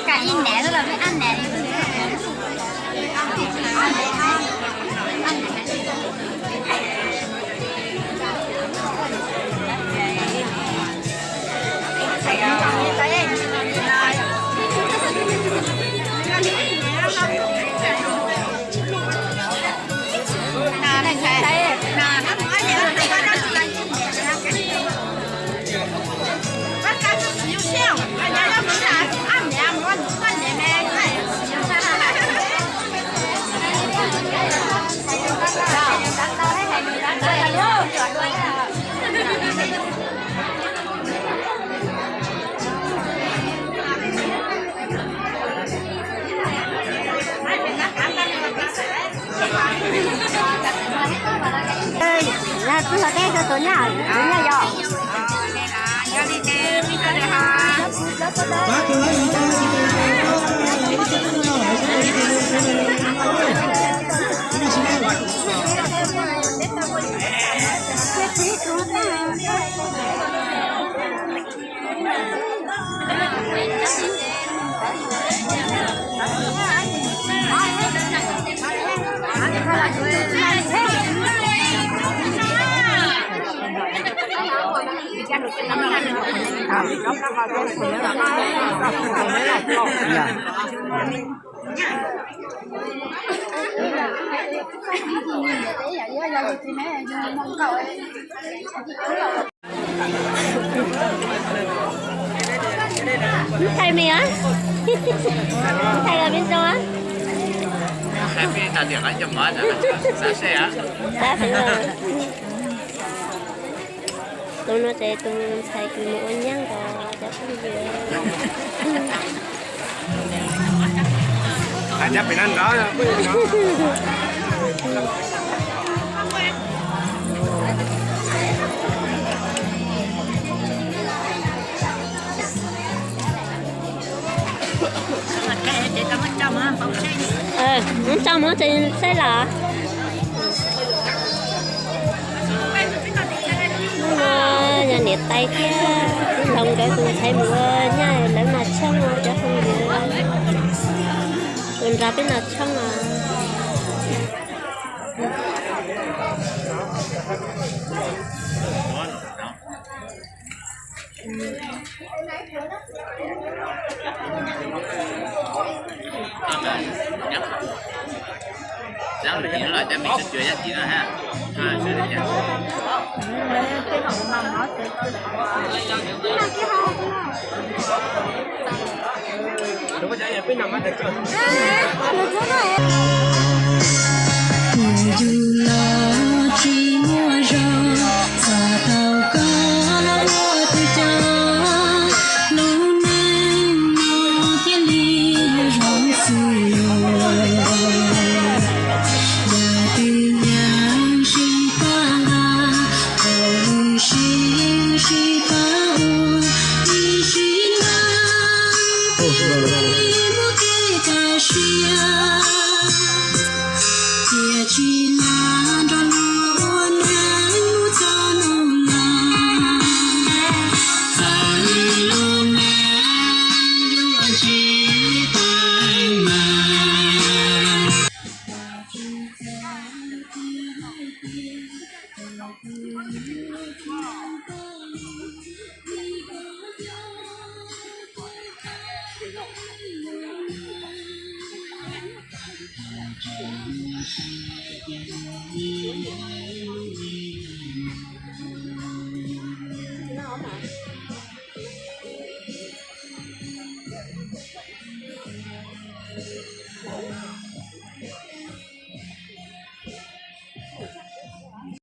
cả in nẻ rồi là mới ăn nẻ cứ là cái cho tôi nhà rồi. Thầy mày á? Thầy là bên đâu á? Thầy bên là điểm anh chồng mất rồi, sao xe á? Đã phải rồi. Tôi nói thế tôi thấy cái mũi nhăn rồi, chắc không được. Anh chắc phải ăn đó rồi. Trong nó thì sẽ là nhà nhiệt tay kia lòng cái cũng thấy mưa nha lấy mà trong rồi chắc không được còn ra bên là trong à Ráng được gì nữa là cho mình sẽ chơi giá trị nữa ha. Chơi được nha. Đúng rồi, nhà bên nằm ở đây cơ.